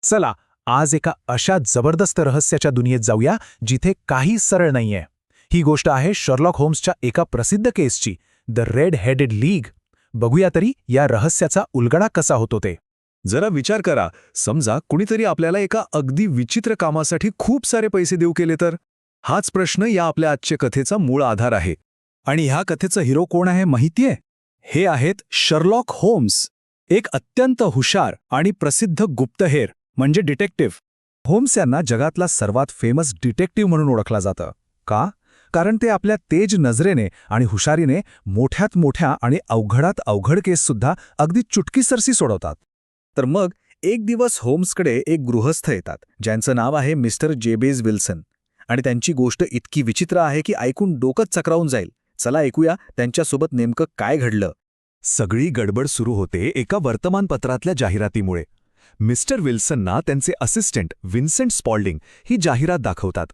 चला आज एका अशा जबरदस्त रहस्याच्या दुनियेत जाऊया जिथे काही सरळ नाहीये. ही गोष्ट आहे शर्लॉक होम्सच्या एका प्रसिद्ध केसची, द रेड हेडेड लीग. बघूया तरी या रहस्याचा उलगडा कसा होतो ते. जरा विचार करा, समजा कुणीतरी आपल्याला एका अगदी विचित्र कामासाठी खूप सारे पैसे देऊ केले तर. हाच प्रश्न या आपल्या आजच्या कथेचा मूळ आधार आहे. आणि ह्या कथेचं हिरो कोण आहे माहितीये? हे आहेत शर्लॉक होम्स, एक अत्यंत हुशार आणि प्रसिद्ध गुप्तहेर म्हणजे डिटेक्टिव्ह. होम्स यांना जगातला सर्वात फेमस डिटेक्टिव्ह म्हणून ओळखला जातं. का? कारण ते आपल्या तेज नजरेने आणि हुशारीने मोठ्यात मोठ्या आणि अवघडात अवघड केससुद्धा अगदी चुटकीसरशी सोडवतात. तर मग एक दिवस होम्सकडे एक गृहस्थ येतात ज्यांचं नाव आहे मिस्टर जेबेज विल्सन. आणि त्यांची गोष्ट इतकी विचित्र आहे की ऐकून डोकंच चक्रावून जाईल. चला ऐकूया त्यांच्यासोबत नेमकं काय घडलं. सगळी गडबड सुरू होते एका वर्तमानपत्रातल्या जाहिरातीमुळे. मिस्टर विल्सनना त्यांचे असिस्टंट विन्सेंट स्पॉल्डिंग ही जाहिरात दाखवतात.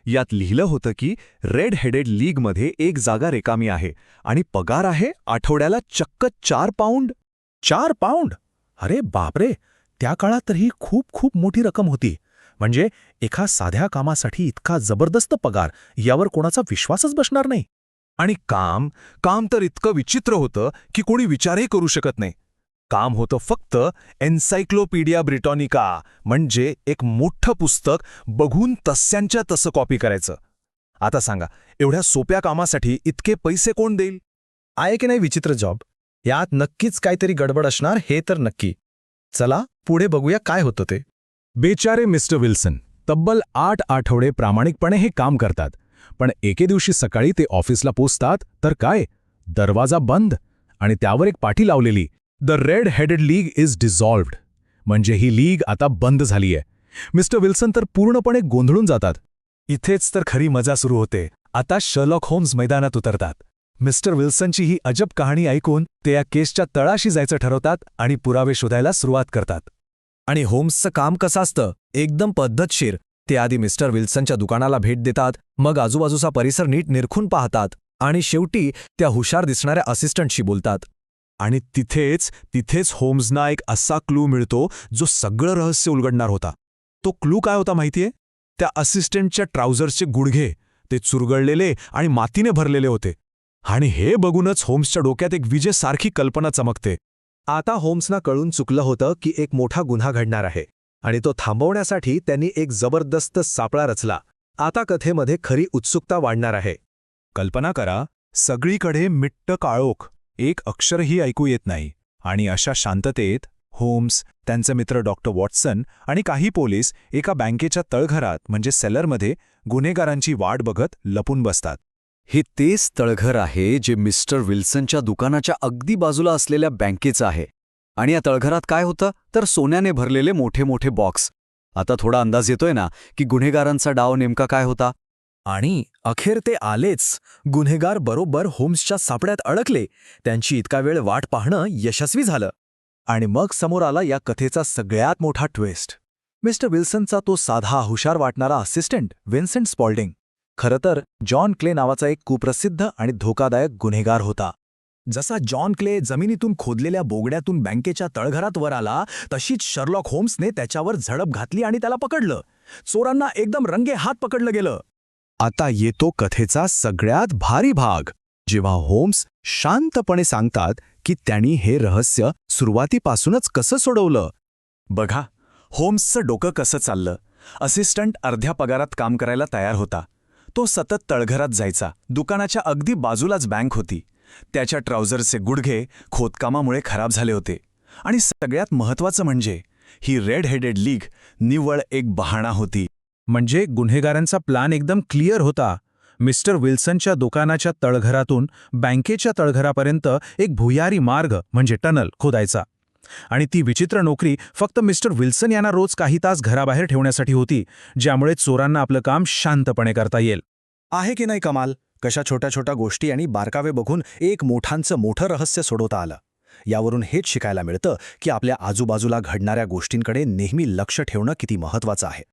यात लिहिलं होतं की रेड हेडेड लीगमध्ये एक जागा रिकामी आहे आणि पगार आहे आठवड्याला चक्क 4 पाऊंड. 4 पाऊंड? अरे बापरे, त्या काळात तर ही खूप खूप मोठी रक्कम होती. म्हणजे एका साध्या कामासाठी इतका जबरदस्त पगार, यावर कोणाचा विश्वासच बसणार नाही. आणि काम तर इतकं विचित्र होतं की कोणी विचारही करू शकत नाही. काम होतं फक्त एन्सायक्लोपीडिया ब्रिटॉनिका, म्हणजे एक मोठं पुस्तक बघून तस्यांच्या तसं कॉपी करायचं. आता सांगा, एवढ्या सोप्या कामासाठी इतके पैसे कोण देईल? आहे की नाही विचित्र जॉब? यात नक्कीच काहीतरी गडबड असणार, हे तर नक्की. चला पुढे बघूया काय होतं ते. बेचारे मिस्टर विल्सन तब्बल 8 आठवडे प्रामाणिकपणे हे काम करतात. पण एके दिवशी सकाळी ते ऑफिसला पोचतात तर काय, दरवाजा बंद आणि त्यावर एक पाटी लावलेली, the Red Headed League is dissolved. म्हणजे ही लीग आता बंद झालीय. मिस्टर विल्सन तर पूर्णपणे गोंधळून जातात. इथेच तर खरी मजा सुरू होते. आता शर्लॉक होम्स मैदानात उतरतात. मिस्टर विल्सनची ही अजब कहाणी ऐकून ते या केसच्या तळाशी जायचं ठरवतात आणि पुरावे शोधायला सुरुवात करतात. आणि होम्सचं काम कसं असतं? एकदम पद्धतशीर. ते आधी मिस्टर विल्सनच्या दुकानाला भेट देतात, मग आजूबाजूचा परिसर नीट निरखून पाहतात आणि शेवटी त्या हुशार दिसणाऱ्या असिस्टंटशी बोलतात. आणि तिथेच होम्सना एक असा क्लू मिळतो जो सगळं रहस्य उलगडणार होता. तो क्लू काय होता माहितीये? त्या असिस्टंटच्या ट्राउझर्सचे गुडघे, ते चुरगळलेले आणि मातीने भरलेले होते. आणि हे बघूनच होम्सच्या डोक्यात एक विजेसारखी कल्पना चमकते. आता होम्सना कळून चुकलं होतं की एक मोठा गुन्हा घडणार आहे आणि तो थांबवण्यासाठी त्यांनी एक जबरदस्त सापळा रचला. आता कथेमध्ये खरी उत्सुकता वाढणार आहे. कल्पना करा, सगळीकडे मिट्ट काळोख, एक अक्षरही ऐकू येत नाही. आणि अशा शांततेत होम्स, त्यांचे मित्र डॉक्टर वॉटसन आणि काही पोलीस एका बँकेच्या तळघरात म्हणजे सेलरमध्ये गुन्हेगारांची वाट बघत लपून बसतात. हे तेच तळघर आहे जे मिस्टर विल्सनच्या दुकानाच्या अगदी बाजूला असलेल्या बँकेचं आहे. आणि या तळघरात काय होतं तर सोन्याने भरलेले मोठे मोठे बॉक्स. आता थोडा अंदाज येतोय ना की गुन्हेगारांचा डाव नेमका काय होता. आणि अखेर ते आलेच. गुन्हेगार बरोबर होम्सच्या सापड्यात अडकले. त्यांची इतका वेळ वाट पाहणं यशस्वी झालं. आणि मग समोर आला या कथेचा सगळ्यात मोठा ट्विस्ट. मिस्टर विल्सनचा तो साधा हुशार वाटणारा असिस्टंट विन्सेंट स्पॉल्डिंग खरं तर जॉन क्ले नावाचा एक कुप्रसिद्ध आणि धोकादायक गुन्हेगार होता. जसा जॉन क्ले जमिनीतून खोदलेल्या बोगड्यातून बँकेच्या तळघरात वर आला, तशीच शर्लॉक होम्सने त्याच्यावर झडप घातली आणि त्याला पकडलं. चोरांना एकदम रंगे हात पकडलं गेलं. आता येतो कथेचा सगळ्यात भारी भाग, जेव्हा होम्स शांतपणे सांगतात की त्यांनी हे रहस्य सुरुवातीपासूनच कसं सोडवलं. बघा, होम्सचं डोकं कसं चाललं. असिस्टंट अर्ध्या पगारात काम करायला तयार होता. तो सतत तळघरात जायचा. दुकानाच्या अगदी बाजूलाच बँक होती. त्याच्या ट्राउझर्सचे गुडघे खोदकामामुळे खराब झाले होते. आणि सगळ्यात महत्त्वाचं म्हणजे ही रेड हेडेड लीग निव्वळ एक बहाणा होती. म्हणजे गुन्हेगारांचा प्लान एकदम क्लिअर होता. मिस्टर विल्सनच्या दुकानाच्या तळघरातून बँकेच्या तळघरापर्यंत एक भुयारी मार्ग म्हणजे टनल खोदायचा. आणि ती विचित्र नोकरी फक्त मिस्टर विल्सन यांना रोज काही तास घराबाहेर ठेवण्यासाठी होती, ज्यामुळे चोरांना आपलं काम शांतपणे करता येईल. आहे की नाही कमाल? कशा छोट्या छोट्या गोष्टी आणि बारकावे बघून एक मोठं रहस्य सोडवता आलं. यावरून हेच शिकायला मिळतं की आपल्या आजूबाजूला घडणाऱ्या गोष्टींकडे नेहमी लक्ष ठेवणं किती महत्त्वाचं आहे.